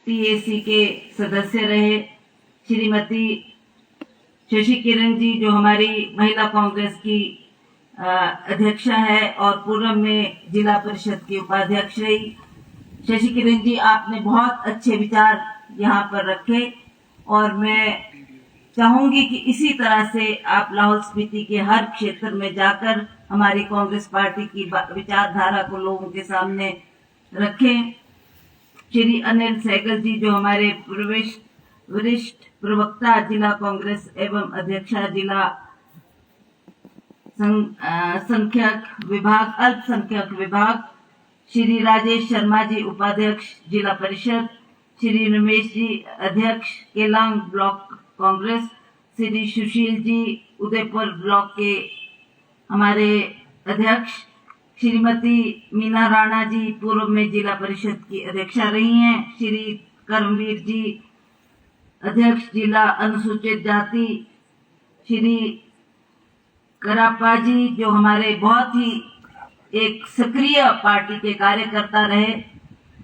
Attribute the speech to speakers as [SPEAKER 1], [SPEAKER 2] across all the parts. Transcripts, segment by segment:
[SPEAKER 1] TAC के सदस्य रहे, श्रीमती शशि किरण जी जो हमारी महिला कांग्रेस की अध्यक्षा है और पूर्व में जिला परिषद की उपाध्यक्ष रही। शशि किरण जी, आपने बहुत अच्छे विचार यहाँ पर रखे और मैं चाहूंगी कि इसी तरह से आप लाहौल स्पीति के हर क्षेत्र में जाकर हमारी कांग्रेस पार्टी की विचारधारा को लोगों के सामने रखें। श्री अनिल सहगल जी जो हमारे वरिष्ठ प्रवक्ता जिला कांग्रेस एवं अध्यक्षा जिला अल्पसंख्यक विभाग, श्री राजेश शर्मा जी उपाध्यक्ष जिला परिषद, श्री रमेश जी अध्यक्ष केलांग ब्लॉक कांग्रेस, श्री सुशील जी उदयपुर ब्लॉक के हमारे अध्यक्ष, श्रीमती मीना राणा जी पूर्व में जिला परिषद की अध्यक्षा रही हैं, श्री करमवीर जी अध्यक्ष जिला अनुसूचित जाति, श्री करापा जी जो हमारे बहुत ही एक सक्रिय पार्टी के कार्यकर्ता रहे,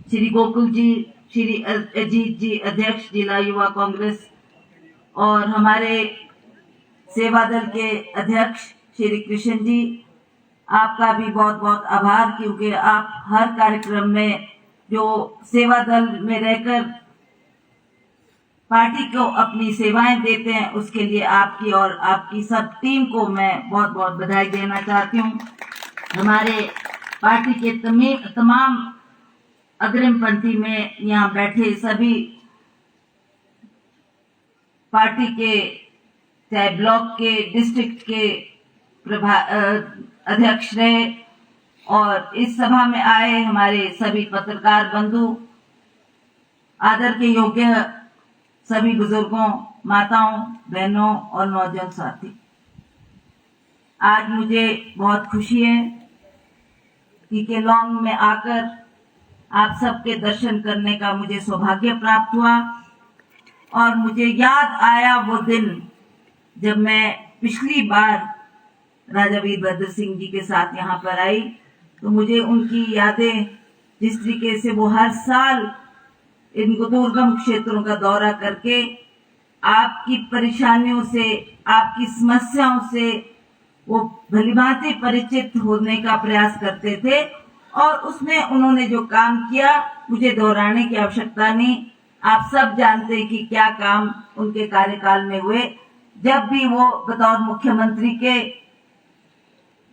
[SPEAKER 1] श्री गोकुल जी, श्री अजीत जी अध्यक्ष जिला युवा कांग्रेस और हमारे सेवा दल के अध्यक्ष श्री कृष्ण जी, आपका भी बहुत बहुत आभार क्योंकि आप हर कार्यक्रम में जो सेवा दल में रहकर पार्टी को अपनी सेवाएं देते हैं उसके लिए आपकी और आपकी सब टीम को मैं बहुत बहुत बधाई देना चाहती हूँ। हमारे पार्टी के तमाम अग्रिम पंक्ति में यहाँ बैठे सभी पार्टी के चाहे ब्लॉक के डिस्ट्रिक्ट के अध्यक्ष रहे और इस सभा में आए हमारे सभी पत्रकार बंधु, आदर के योग्य सभी बुजुर्गों, माताओं, बहनों और नौजवान साथी, आज मुझे बहुत खुशी है कि केलांग में आकर आप सबके दर्शन करने का मुझे सौभाग्य प्राप्त हुआ और मुझे याद आया वो दिन जब मैं पिछली बार राजा वीरभद्र सिंह जी के साथ यहाँ पर आई, तो मुझे उनकी यादें जिस तरीके से वो हर साल इन दुर्गम क्षेत्रों का दौरा करके आपकी परेशानियों से, आपकी समस्याओं से वो भलीभांति परिचित होने का प्रयास करते थे और उसमें उन्होंने जो काम किया मुझे दोहराने की आवश्यकता नहीं। आप सब जानते हैं कि क्या काम उनके कार्यकाल में हुए। जब भी वो बतौर मुख्यमंत्री के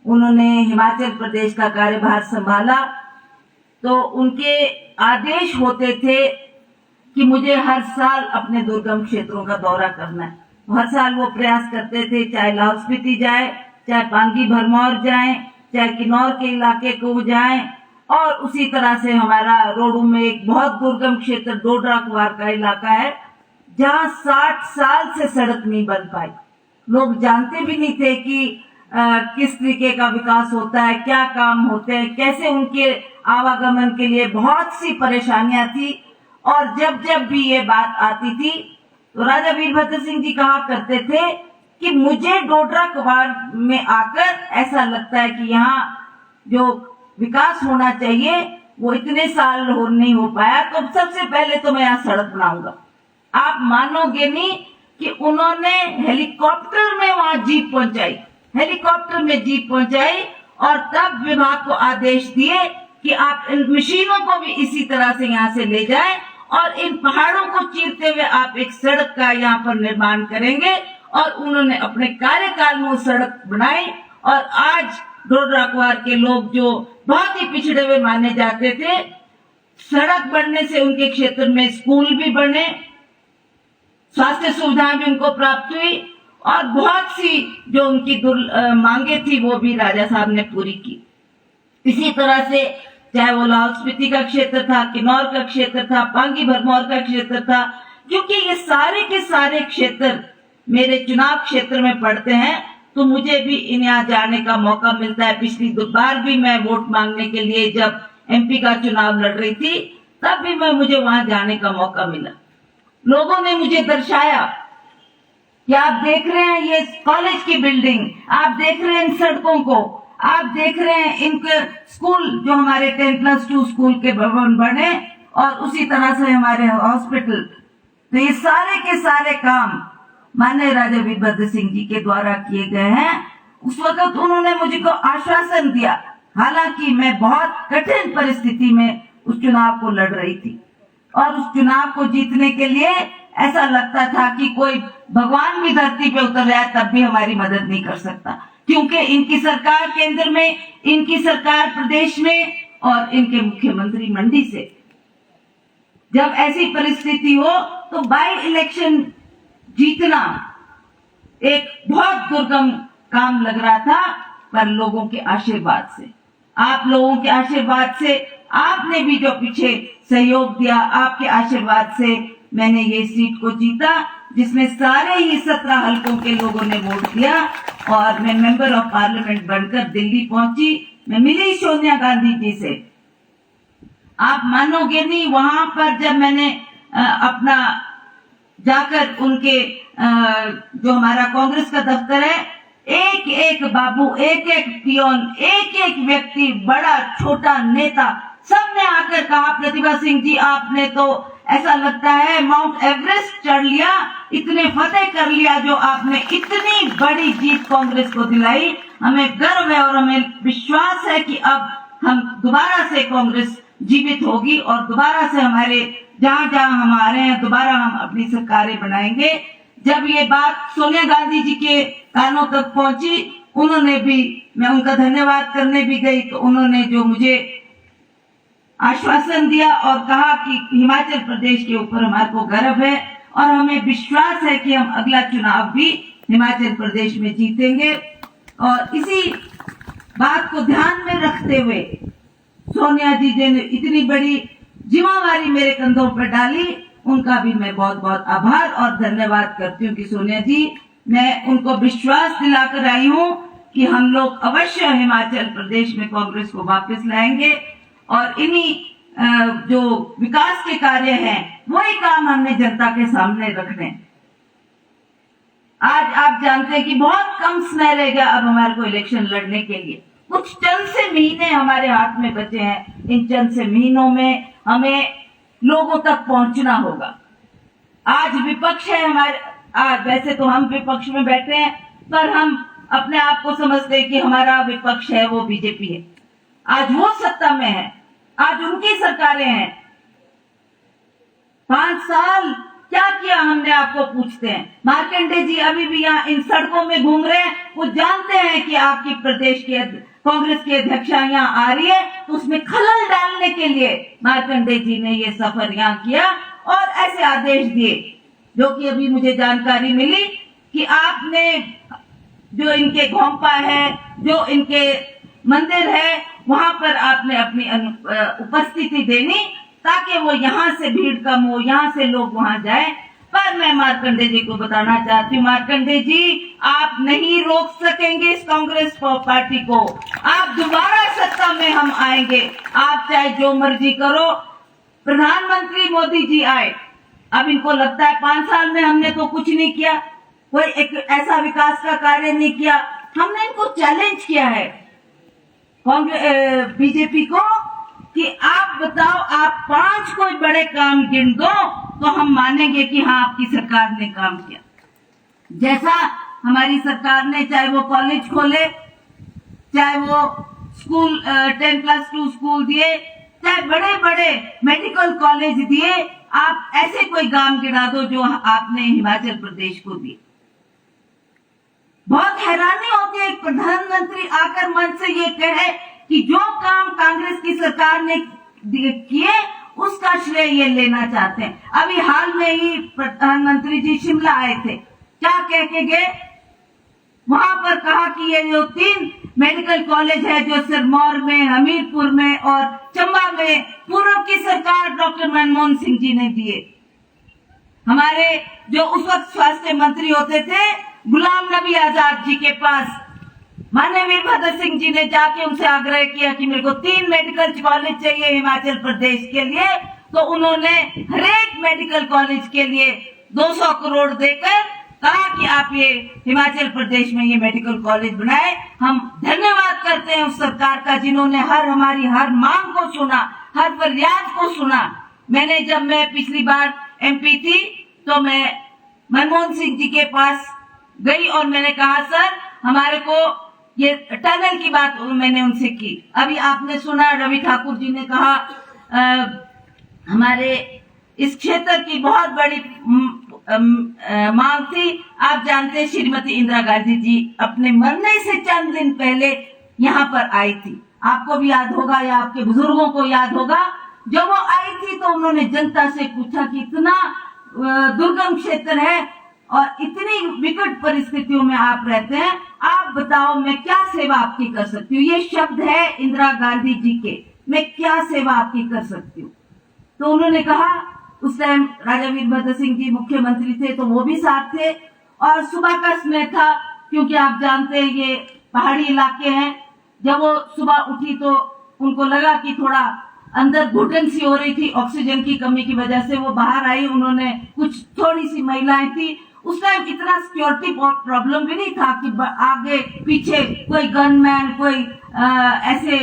[SPEAKER 1] उन्होंने हिमाचल प्रदेश का कार्यभार संभाला तो उनके आदेश होते थे कि मुझे हर साल अपने दुर्गम क्षेत्रों का दौरा करना है। हर साल वो प्रयास करते थे, चाहे लाहौल स्पीति जाए, चाहे पांगी भरमौर जाए, चाहे किन्नौर के इलाके को जाए और उसी तरह से हमारा रोडू में एक बहुत दुर्गम क्षेत्र डोडरा कुवार का इलाका है जहाँ 60 साल से सड़क नहीं बन पाई। लोग जानते भी नहीं थे कि किस तरीके का विकास होता है, क्या काम होते हैं, कैसे उनके आवागमन के लिए बहुत सी परेशानियां थी। और जब जब भी ये बात आती थी तो राजा वीरभद्र सिंह जी कहा करते थे कि मुझे डोडरा कुवार में आकर ऐसा लगता है कि यहाँ जो विकास होना चाहिए वो इतने साल नहीं हो पाया, तो सबसे पहले तो मैं यहाँ सड़क बनाऊंगा। आप मानोगे नहीं कि उन्होंने हेलीकॉप्टर में वहां जीप पहुंचाई, हेलीकॉप्टर में जीप पहुंचाई और तब विभाग को आदेश दिए कि आप इन मशीनों को भी इसी तरह से यहाँ से ले जाएं और इन पहाड़ों को चीरते हुए आप एक सड़क का यहाँ पर निर्माण करेंगे। और उन्होंने अपने कार्यकाल में वो सड़क बनाई और आज डोडरा कुवार के लोग जो बहुत ही पिछड़े हुए माने जाते थे, सड़क बनने से उनके क्षेत्र में स्कूल भी बने, स्वास्थ्य सुविधाएं भी उनको प्राप्त हुई और बहुत सी जो उनकी मांगे थी वो भी राजा साहब ने पूरी की। इसी तरह से चाहे वो लाहौल स्पीति का क्षेत्र था, किन्नौर का क्षेत्र था, पांगी भरमौर का क्षेत्र था, क्योंकि ये सारे के सारे क्षेत्र मेरे चुनाव क्षेत्र में पड़ते हैं तो मुझे भी इन यहाँ जाने का मौका मिलता है। पिछली बार भी मैं वोट मांगने के लिए जब एमपी का चुनाव लड़ रही थी तब भी मुझे वहां जाने का मौका मिला। लोगों ने मुझे दर्शाया कि आप देख रहे हैं ये कॉलेज की बिल्डिंग, आप देख रहे हैं इन सड़कों को, आप देख रहे हैं इनके स्कूल जो हमारे 10+2 स्कूल के भवन बने, और उसी तरह से हमारे हॉस्पिटल। तो ये सारे के सारे काम माननीय राजा वीरभद्र सिंह जी के द्वारा किए गए हैं। उस वक्त उन्होंने मुझको आश्वासन दिया, हालांकि मैं बहुत कठिन परिस्थिति में उस चुनाव को लड़ रही थी और उस चुनाव को जीतने के लिए ऐसा लगता था कि कोई भगवान भी धरती पे उतर जाए तब भी हमारी मदद नहीं कर सकता, क्योंकि इनकी सरकार केंद्र में, इनकी सरकार प्रदेश में और इनके मुख्यमंत्री मंडी से। जब ऐसी परिस्थिति हो तो बाई इलेक्शन जीतना एक बहुत दुर्गम काम लग रहा था, पर लोगों के आशीर्वाद से, आप लोगों के आशीर्वाद से, आपने भी जो पीछे सहयोग दिया, आपके आशीर्वाद से मैंने ये सीट को जीता, जिसमें सारे ही 17 हलकों के लोगों ने वोट दिया और मैं मेंबर ऑफ पार्लियामेंट बनकर दिल्ली पहुंची। मैं मिली सोनिया गांधी जी से, आप मानोगे नहीं, वहां पर जब मैंने अपना जाकर उनके जो हमारा कांग्रेस का दफ्तर है, एक एक बाबू, एक एक पियोन, एक एक व्यक्ति, बड़ा छोटा नेता, सबने आकर कहा, प्रतिभा सिंह जी आपने तो ऐसा लगता है माउंट एवरेस्ट चढ़ लिया, इतने फतेह कर लिया, जो आपने इतनी बड़ी जीत कांग्रेस को दिलाई। हमें गर्व है और हमें विश्वास है कि अब हम दोबारा से कांग्रेस जीवित होगी और दोबारा से हमारे जहां जहां हम आ रहे हैं दोबारा हम अपनी सरकारें बनाएंगे। जब ये बात सोनिया गांधी जी के कानों तक पहुंची, उन्होंने भी, मैं उनका धन्यवाद करने भी गई, तो उन्होंने जो मुझे आश्वासन दिया और कहा कि हिमाचल प्रदेश के ऊपर हमारे को गर्व है और हमें विश्वास है कि हम अगला चुनाव भी हिमाचल प्रदेश में जीतेंगे। और इसी बात को ध्यान में रखते हुए सोनिया जी ने इतनी बड़ी जिम्मेवारी मेरे कंधों पर डाली, उनका भी मैं बहुत बहुत आभार और धन्यवाद करती हूँ कि सोनिया जी, मैं उनको विश्वास दिलाकर आई हूँ कि हम लोग अवश्य हिमाचल प्रदेश में कांग्रेस को वापस लाएंगे और इन्हीं जो विकास के कार्य हैं वही काम हमने जनता के सामने रखने। आज आप जानते हैं कि बहुत कम समय रह गया अब हमारे को इलेक्शन लड़ने के लिए, कुछ चंद से महीने हमारे हाथ में बचे हैं। इन चंद से महीनों में हमें लोगों तक पहुंचना होगा। आज विपक्ष है हमारे, आज वैसे तो हम विपक्ष में बैठे हैं, पर हम अपने आप को समझते हैं कि हमारा विपक्ष है वो बीजेपी है। आज वो सत्ता में है, आज उनकी सरकारें हैं। 5 साल क्या किया हमने, आपको पूछते हैं। मार्कंडे जी अभी भी यहाँ इन सड़कों में घूम रहे हैं, वो जानते हैं कि आपकी प्रदेश के कांग्रेस की अध्यक्षा यहाँ आ रही है, तो उसमें खलल डालने के लिए मार्कंडे जी ने ये सफर यहाँ किया और ऐसे आदेश दिए, जो कि अभी मुझे जानकारी मिली कि आपने जो इनके घोंपा है, जो इनके मंदिर है, वहां पर आपने अपनी उपस्थिति देनी ताकि वो यहाँ से भीड़ कम हो, यहाँ से लोग वहां जाए। पर मैं मार्कंडे जी को बताना चाहती हूँ, मार्कंडे जी आप नहीं रोक सकेंगे इस कांग्रेस पार्टी को। आप दोबारा सत्ता में हम आएंगे, आप चाहे जो मर्जी करो। प्रधानमंत्री मोदी जी आए, अब इनको लगता है 5 साल में हमने तो कुछ नहीं किया, कोई एक ऐसा विकास का कार्य नहीं किया। हमने इनको चैलेंज किया है कांग्रेस बीजेपी को कि आप बताओ, आप 5 कोई बड़े काम गिन दो तो हम मानेंगे कि हाँ आपकी सरकार ने काम किया। जैसा हमारी सरकार ने, चाहे वो कॉलेज खोले, चाहे वो स्कूल 10+2 स्कूल दिए, चाहे बड़े बड़े मेडिकल कॉलेज दिए, आप ऐसे कोई काम गिना दो जो आपने हिमाचल प्रदेश को दिए। बहुत हैरानी होती है एक प्रधानमंत्री आकर मंच से ये कहे कि जो काम कांग्रेस की सरकार ने किए उसका श्रेय ये लेना चाहते हैं। अभी हाल में ही प्रधानमंत्री जी शिमला आए थे, क्या कह के गए? वहां पर कहा कि ये जो 3 मेडिकल कॉलेज है जो सिरमौर में, हमीरपुर में और चंबा में पूर्व की सरकार डॉक्टर मनमोहन सिंह जी ने दिए। हमारे जो उस वक्त स्वास्थ्य मंत्री होते थे गुलाम नबी आजाद जी के पास माननीय वीरभद्र सिंह जी ने जाके उनसे आग्रह किया कि मेरे को 3 मेडिकल कॉलेज चाहिए हिमाचल प्रदेश के लिए, तो उन्होंने हर एक मेडिकल कॉलेज के लिए 200 करोड़ देकर कहा कि आप ये हिमाचल प्रदेश में ये मेडिकल कॉलेज बनाए। हम धन्यवाद करते हैं उस सरकार का जिन्होंने हमारी हर मांग को सुना, हर फरियाद को सुना। मैंने जब मैं पिछली बार MP थी तो मैं मनमोहन सिंह जी के पास गई और मैंने कहा सर हमारे को ये टनल की बात मैंने उनसे की। अभी आपने सुना रवि ठाकुर जी ने कहा हमारे इस क्षेत्र की बहुत बड़ी मांग थी। आप जानते हैं श्रीमती इंदिरा गांधी जी अपने मरने से चंद दिन पहले यहाँ पर आई थी। आपको भी याद होगा या आपके बुजुर्गों को याद होगा, जब वो आई थी तो उन्होंने जनता से पूछा कि इतना दुर्गम क्षेत्र है और इतनी विकट परिस्थितियों में आप रहते हैं, आप बताओ मैं क्या सेवा आपकी कर सकती हूँ। ये शब्द है इंदिरा गांधी जी के, मैं क्या सेवा आपकी कर सकती हूँ। तो उन्होंने कहा, उस टाइम राजा वीरभद्र सिंह जी मुख्यमंत्री थे तो वो भी साथ थे और सुबह का समय था क्योंकि आप जानते हैं ये पहाड़ी इलाके हैं। जब वो सुबह उठी तो उनको लगा कि थोड़ा अंदर घुटन सी हो रही थी, ऑक्सीजन की कमी की वजह से वो बाहर आई। उन्होंने कुछ थोड़ी सी महिलाएं थी, उस टाइम इतना सिक्योरिटी प्रॉब्लम भी नहीं था कि आगे पीछे कोई गनमैन कोई ऐसे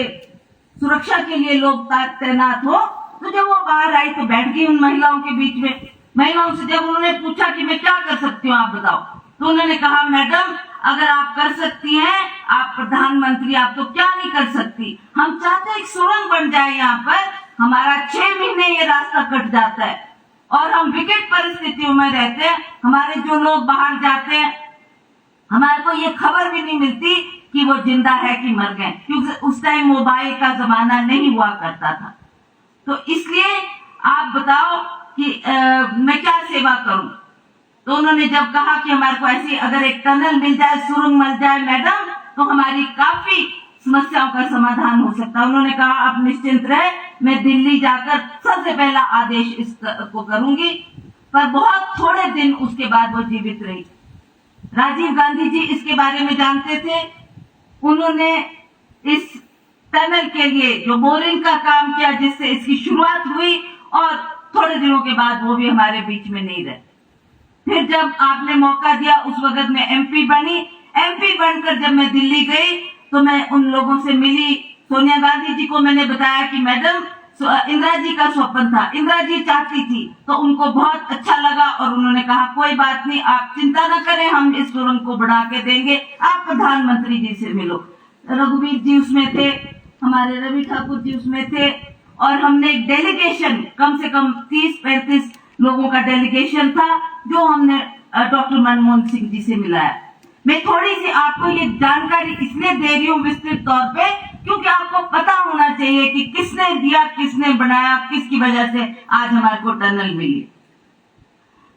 [SPEAKER 1] सुरक्षा के लिए लोग तैनात हो। तो जब वो बाहर आई तो बैठ गई उन महिलाओं के बीच में। महिलाओं से जब उन्होंने पूछा कि मैं क्या कर सकती हूँ आप बताओ, तो उन्होंने कहा मैडम अगर आप कर सकती हैं, आप प्रधानमंत्री, आप तो क्या नहीं कर सकती। हम चाहते हैं एक सुरंग बन जाए यहाँ पर, हमारा 6 महीने ये रास्ता कट जाता है और हम विकट परिस्थितियों में रहते हैं। हमारे जो लोग बाहर जाते हैं हमारे को ये खबर भी नहीं मिलती कि वो जिंदा है कि मर गए, क्योंकि उस टाइम मोबाइल का जमाना नहीं हुआ करता था। तो इसलिए आप बताओ कि मैं क्या सेवा करूं। तो उन्होंने जब कहा कि हमारे को ऐसी अगर एक टनल मिल जाए, सुरंग मिल जाए मैडम, तो हमारी काफी समस्याओं का समाधान हो सकता है। उन्होंने कहा आप निश्चिंत रहे, मैं दिल्ली जाकर सबसे पहला आदेश इसको करूंगी। पर बहुत थोड़े दिन उसके बाद वो जीवित रही। राजीव गांधी जी इसके बारे में जानते थे, उन्होंने इस टनल के लिए जो बोरिंग का काम किया जिससे इसकी शुरुआत हुई और थोड़े दिनों के बाद वो भी हमारे बीच में नहीं रहे। फिर जब आपने मौका दिया उस वक्त मैं MP बनी। MP बनकर जब मैं दिल्ली गई तो मैं उन लोगों से मिली। सोनिया गांधी जी को मैंने बताया कि मैडम इंदिरा जी का स्वप्न था, इंदिरा जी चाहती थी, तो उनको बहुत अच्छा लगा और उन्होंने कहा कोई बात नहीं, आप चिंता न करें, हम इस सुरंग को बढ़ा के देंगे, आप प्रधानमंत्री जी से मिलो। रघुवीर जी उसमें थे, हमारे रवि ठाकुर जी उसमें थे और हमने एक डेलीगेशन कम से कम 30-35 लोगों का डेलीगेशन था जो हमने डॉक्टर मनमोहन सिंह जी से मिलाया। मैं थोड़ी सी आपको ये जानकारी इसलिए दे रही हूँ विस्तृत तौर पे क्योंकि आपको पता होना चाहिए कि किसने दिया, किसने बनाया, किसकी वजह से आज हमारे को टनल मिली।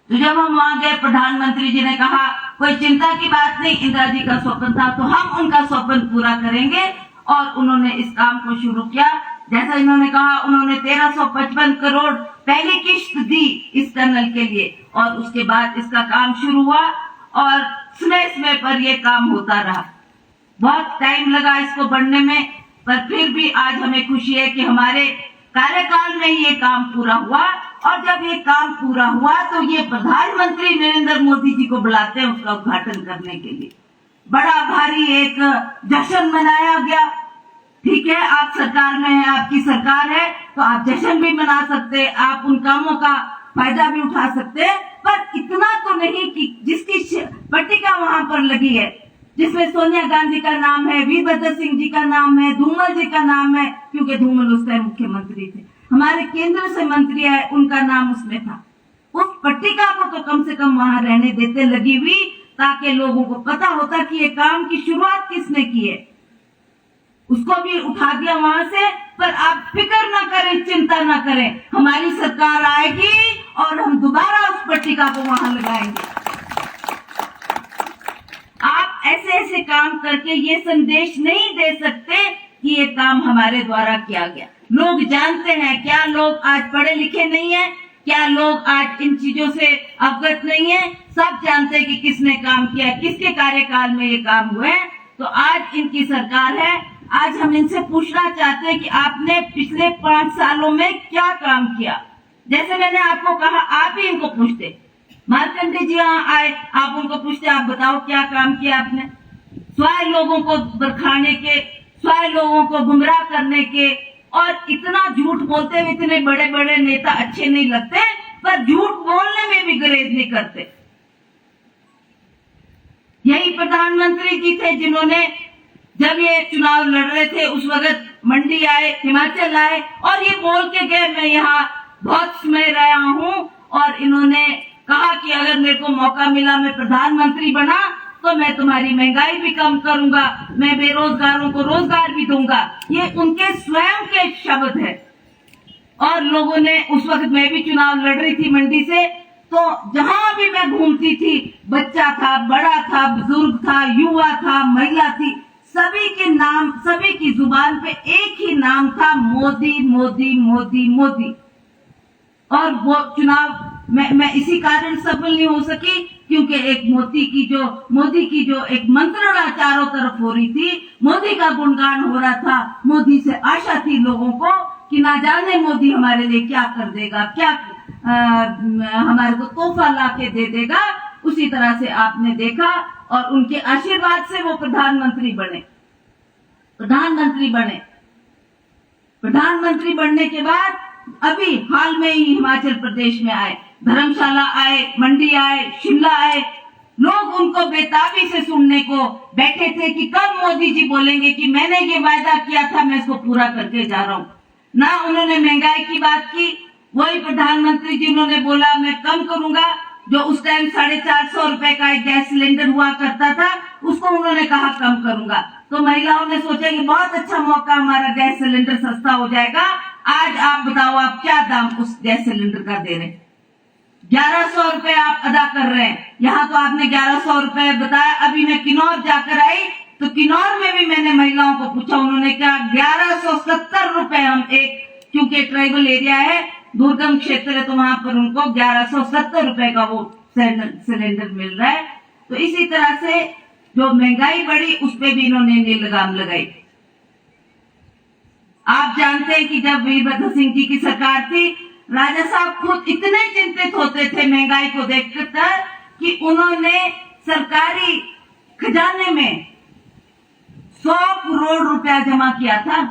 [SPEAKER 1] तो जब हम वहां गए प्रधानमंत्री जी ने कहा कोई चिंता की बात नहीं, इंदिरा जी का स्वप्न था तो हम उनका स्वप्न पूरा करेंगे और उन्होंने इस काम को शुरू किया। जैसा इन्होंने कहा उन्होंने 1355 करोड़ पहली किश्त दी इस टनल के लिए और उसके बाद इसका काम शुरू हुआ और समय पर ये काम होता रहा। बहुत टाइम लगा इसको बढ़ने में, पर फिर भी आज हमें खुशी है कि हमारे कार्यकाल में ये काम पूरा हुआ और जब ये काम पूरा हुआ तो ये प्रधानमंत्री नरेंद्र मोदी जी को बुलाते हैं उसका उद्घाटन करने के लिए। बड़ा भारी एक जश्न मनाया गया। ठीक है, आप सरकार में हैं, आपकी सरकार है तो आप जश्न भी मना सकते, आप उन कामों का फायदा भी उठा सकते हैं, पर इतना तो नहीं कि जिसकी पट्टिका वहां पर लगी है जिसमें सोनिया गांधी का नाम है, वीरभद्र सिंह जी का नाम है, धूमल जी का नाम है, क्योंकि धूमल उस टाइम मुख्यमंत्री थे, हमारे केंद्र से मंत्री है उनका नाम उसमें था। उस पट्टिका को तो कम से कम वहां रहने देते लगी हुई ताकि लोगों को पता होता कि ये काम की शुरुआत किसने की है। उसको भी उठा दिया वहां से, पर आप फिक्र ना करें, चिंता ना करें, हमारी सरकार आएगी और हम दोबारा उस पट्टिका को वहां लगाएंगे। आप ऐसे ऐसे काम करके ये संदेश नहीं दे सकते कि ये काम हमारे द्वारा किया गया। लोग जानते हैं, क्या लोग आज पढ़े लिखे नहीं है, क्या लोग आज इन चीजों से अवगत नहीं है, सब जानते हैं कि किसने काम किया, किसके कार्यकाल में ये काम हुए। तो आज इनकी सरकार है, आज हम इनसे पूछना चाहते हैं कि आपने पिछले 5 सालों में क्या काम किया। जैसे मैंने आपको कहा, आप ही इनको पूछते, मार्कंडे जी यहाँ आए, आप उनको पूछते, आप बताओ क्या काम किया आपने। स्वयं लोगों को बरखाने के, स्वयं लोगों को गुमराह करने के, और इतना झूठ बोलते हुए इतने बड़े बड़े नेता अच्छे नहीं लगते, पर झूठ बोलने में भी गुरेज नहीं करते। यही प्रधानमंत्री जी थे जिन्होंने जब ये चुनाव लड़ रहे थे उस वक्त मंडी आए, हिमाचल आए और ये बोल के गए मैं यहाँ बहुत समय रहा हूँ, और इन्होंने कहा कि अगर मेरे को मौका मिला मैं प्रधानमंत्री बना तो मैं तुम्हारी महंगाई भी कम करूंगा, मैं बेरोजगारों को रोजगार भी दूंगा। ये उनके स्वयं के शब्द है। और लोगों ने उस वक्त मैं भी चुनाव लड़ रही थी मंडी से, तो जहां भी मैं घूमती थी, बच्चा था, बड़ा था, बुजुर्ग था, युवा था, महिला थी, सभी के नाम, सभी की जुबान पे एक ही नाम था, मोदी मोदी मोदी मोदी। और वो चुनाव मैं इसी कारण सफल नहीं हो सकी क्योंकि एक मोदी की जो एक मंत्रणा चारों तरफ हो रही थी, मोदी का गुणगान हो रहा था, मोदी से आशा थी लोगों को कि ना जाने मोदी हमारे लिए क्या कर देगा, क्या हमारे को तोहफा ला के दे देगा। उसी तरह से आपने देखा और उनके आशीर्वाद से वो प्रधानमंत्री बनने के बाद अभी हाल में ही हिमाचल प्रदेश में आए, धर्मशाला आए, मंडी आए, शिमला आए, लोग उनको बेताबी से सुनने को बैठे थे कि कब मोदी जी बोलेंगे कि मैंने ये वायदा किया था मैं इसको पूरा करके जा रहा हूँ। ना उन्होंने महंगाई की बात की, वही प्रधानमंत्री जी उन्होंने बोला मैं कम करूंगा, जो उस टाइम 450 रुपए का एक गैस सिलेंडर हुआ करता था उसको उन्होंने कहा कम करूंगा। तो महिलाओं ने सोचा कि बहुत अच्छा मौका, हमारा गैस सिलेंडर सस्ता हो जाएगा। आज आप बताओ आप क्या दाम उस गैस सिलेंडर का दे रहे हैं? 1100 रुपए आप अदा कर रहे हैं। यहाँ तो आपने 1100 रुपए बताया। अभी मैं किन्नौर जाकर आई तो किन्नौर में भी मैंने महिलाओं को पूछा, उन्होंने कहा 1170 रुपए हम क्योंकि ट्राइबल एरिया है, दुर्गम क्षेत्र है, तो वहां पर उनको 1170 रुपए का वो सिलेंडर मिल रहा है। तो इसी तरह से जो महंगाई बढ़ी उस पे भी इन्होंने नील लगाम लगाई। आप जानते हैं कि जब वीरभद्र सिंह जी की सरकार थी, राजा साहब खुद इतने चिंतित होते थे महंगाई को देखकर कि उन्होंने सरकारी खजाने में 100 करोड़ रुपया जमा किया था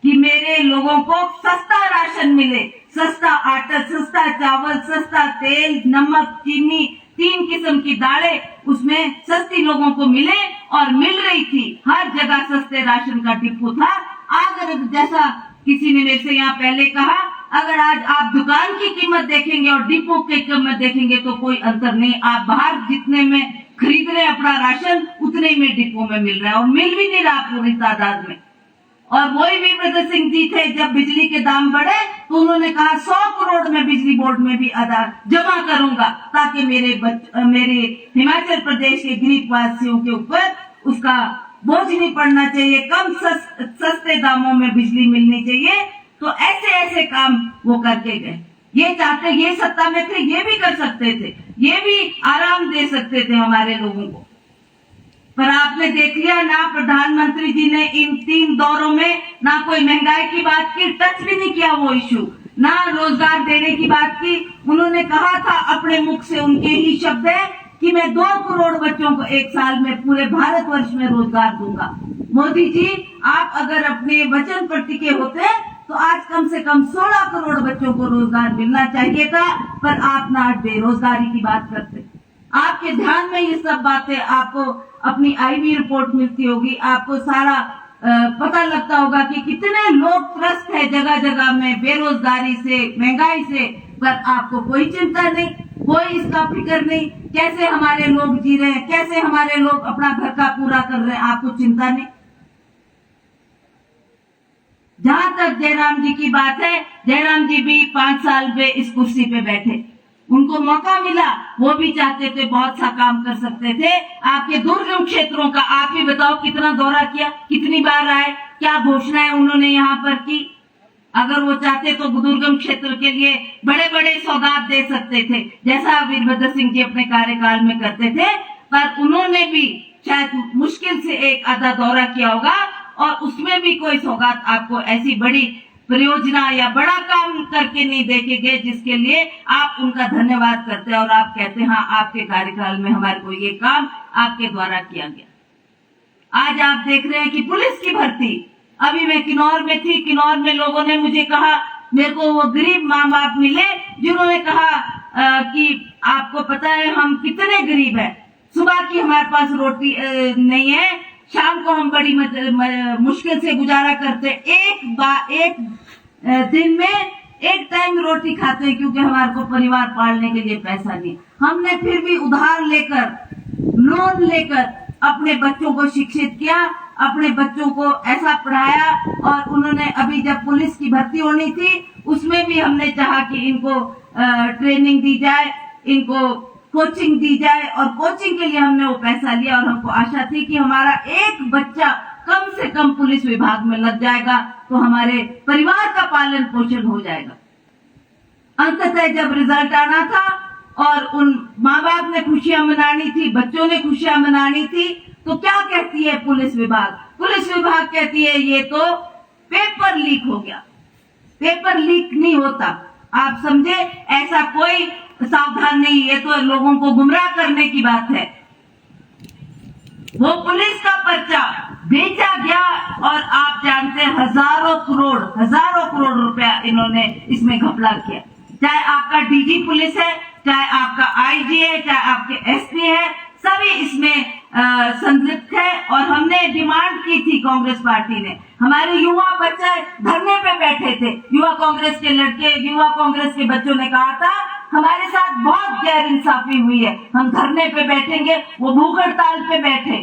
[SPEAKER 1] कि मेरे लोगों को सस्ता राशन मिले, सस्ता आटा, सस्ता चावल, सस्ता तेल, नमक, चीनी, 3 किस्म की दालें उसमें सस्ती लोगों को मिले, और मिल रही थी। हर जगह सस्ते राशन का डिपो था। अगर जैसा किसी ने मेरे से यहाँ पहले कहा, अगर आज आप दुकान की कीमत देखेंगे और डिपो की कीमत देखेंगे तो कोई अंतर नहीं। आप बाहर जितने में खरीद रहे हैं अपना राशन, उतने ही में डिपो में मिल रहा है, और मिल भी नहीं रहा पूरी तादाद में। और वही वीरभद्र सिंह जी थे, जब बिजली के दाम बढ़े तो उन्होंने कहा 100 करोड़ में बिजली बोर्ड में भी जमा करूंगा ताकि मेरे हिमाचल प्रदेश के गरीब वासियों के ऊपर उसका बोझ नहीं पड़ना चाहिए, कम सस्ते दामों में बिजली मिलनी चाहिए। तो ऐसे ऐसे काम वो करके गए। ये चाहते, ये सत्ता में थे, ये भी कर सकते थे, ये भी आराम दे सकते थे हमारे लोगों को। पर आपने देख लिया, ना प्रधानमंत्री जी ने इन 3 दौरों में ना कोई महंगाई की बात की, टच भी नहीं किया वो इशू, ना रोजगार देने की बात की। उन्होंने कहा था अपने मुख से, उनके ही शब्द है कि मैं 2 करोड़ बच्चों को 1 साल में पूरे भारतवर्ष में रोजगार दूंगा। मोदी जी, आप अगर अपने वचन पर टिके होते तो आज कम से कम 16 करोड़ बच्चों को रोजगार मिलना चाहिए था, पर आप ना आज बेरोजगारी की बात करते। आपके ध्यान में ये सब बातें, आपको अपनी आईवी रिपोर्ट मिलती होगी, आपको सारा पता लगता होगा कि कितने लोग त्रस्त है जगह जगह में बेरोजगारी से, महंगाई से, पर आपको कोई चिंता नहीं, कोई इसका फिक्र नहीं, कैसे हमारे लोग जी रहे हैं, कैसे हमारे लोग अपना घर का पूरा कर रहे हैं, आपको चिंता नहीं। जहां तक जयराम जी की बात है, जयराम जी भी 5 साल पे इस कुर्सी पे बैठे, उनको मौका मिला, वो भी चाहते थे बहुत सा काम कर सकते थे। आपके दुर्गम क्षेत्रों का आप ही बताओ कितना दौरा किया, कितनी बार आए, क्या घोषणाएं उन्होंने यहाँ पर की। अगर वो चाहते तो दुर्गम क्षेत्र के लिए बड़े बड़े सौगात दे सकते थे, जैसा वीरभद्र सिंह जी अपने कार्यकाल में करते थे, पर उन्होंने भी शायद मुश्किल से 1 आधा दौरा किया होगा, और उसमें भी कोई सौगात आपको ऐसी बड़ी परियोजना या बड़ा काम करके नहीं देखे गए जिसके लिए आप उनका धन्यवाद करते हैं और आप कहते हैं हाँ, आपके कार्यकाल में हमारे को ये काम आपके द्वारा किया गया। आज आप देख रहे हैं कि पुलिस की भर्ती अभी मैं किन्नौर में थी, किन्नौर में लोगों ने मुझे कहा, मेरे को वो गरीब माँ बाप मिले जिन्होंने कहा कि आपको पता है हम कितने गरीब हैं, सुबह की हमारे पास रोटी नहीं है, शाम को हम बड़ी मुश्किल से गुजारा करते, एक दिन में एक टाइम रोटी खाते हैं क्योंकि हमारे को परिवार पालने के लिए पैसा नहीं। हमने फिर भी उधार लेकर, लोन लेकर अपने बच्चों को शिक्षित किया, अपने बच्चों को ऐसा पढ़ाया। और उन्होंने अभी जब पुलिस की भर्ती होनी थी उसमें भी हमने चाहा कि इनको ट्रेनिंग दी जाए, इनको कोचिंग दी जाए, और कोचिंग के लिए हमने वो पैसा लिया और हमको आशा थी कि हमारा एक बच्चा कम से कम पुलिस विभाग में लग जाएगा तो हमारे परिवार का पालन पोषण हो जाएगा। अंततः जब रिजल्ट आना था और उन माँ बाप ने खुशियां मनानी थी, बच्चों ने खुशियां मनानी थी, तो क्या कहती है पुलिस विभाग? पुलिस विभाग कहती है ये तो पेपर लीक हो गया। पेपर लीक नहीं होता, आप समझे, ऐसा कोई सावधान नहीं, ये तो लोगों को गुमराह करने की बात है। वो पुलिस का पर्चा बेचा गया और आप जानते हैं हजारों करोड़ रुपया इन्होंने इसमें घपला किया। चाहे आपका डीजी पुलिस है, चाहे आपका आईजी है, चाहे आपके एसपी है, सभी इसमें संलिप्त है। और हमने डिमांड की थी, कांग्रेस पार्टी ने, हमारे युवा बच्चे धरने पे बैठे थे, युवा कांग्रेस के लड़के, युवा कांग्रेस के बच्चों ने कहा था हमारे साथ बहुत गैर इंसाफी हुई है, हम धरने पे बैठेंगे। वो भूख हड़ताल पे बैठे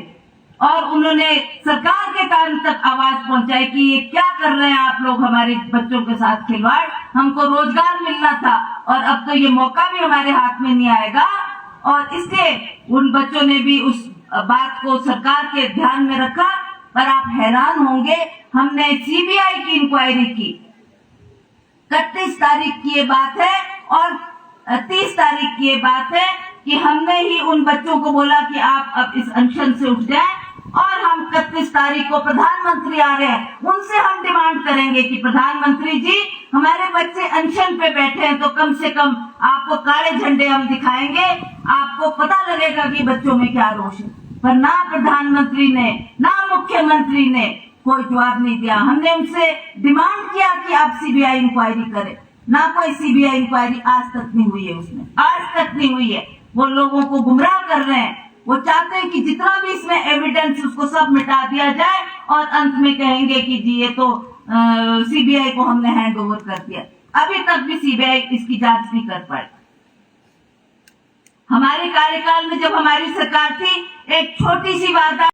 [SPEAKER 1] और उन्होंने सरकार के कान तक आवाज पहुंचाई कि ये क्या कर रहे हैं आप लोग, हमारे बच्चों के साथ खिलवाड़, हमको रोजगार मिलना था और अब तो ये मौका भी हमारे हाथ में नहीं आएगा। और इसलिए उन बच्चों ने भी उस बात को सरकार के ध्यान में रखा। पर आप हैरान होंगे, हमने सीबीआई की इंक्वायरी की, 31 तारीख की ये बात है और 30 तारीख की ये बात है कि हमने ही उन बच्चों को बोला कि आप अब इस अनशन से उठ जाएं, और हम 31 तारीख को प्रधानमंत्री आ रहे हैं, उनसे हम डिमांड करेंगे कि प्रधानमंत्री जी हमारे बच्चे अनशन पे बैठे हैं तो कम से कम आपको काले झंडे हम दिखाएंगे, आपको पता लगेगा कि बच्चों में क्या रोष है। पर ना प्रधानमंत्री ने ना मुख्यमंत्री ने कोई जवाब नहीं दिया। हमने उनसे डिमांड किया कि आप सीबीआई इंक्वायरी करें, ना कोई सीबीआई इंक्वायरी आज तक नहीं हुई है, उसमें आज तक नहीं हुई है। वो लोगों को गुमराह कर रहे हैं, वो चाहते हैं कि जितना भी इसमें एविडेंस उसको सब मिटा दिया जाए और अंत में कहेंगे कि जी ये तो सीबीआई को हमने हैंड ओवर कर दिया। अभी तक भी सीबीआई इसकी जांच नहीं कर पाई। हमारे कार्यकाल में जब हमारी सरकार थी, एक छोटी सी वादा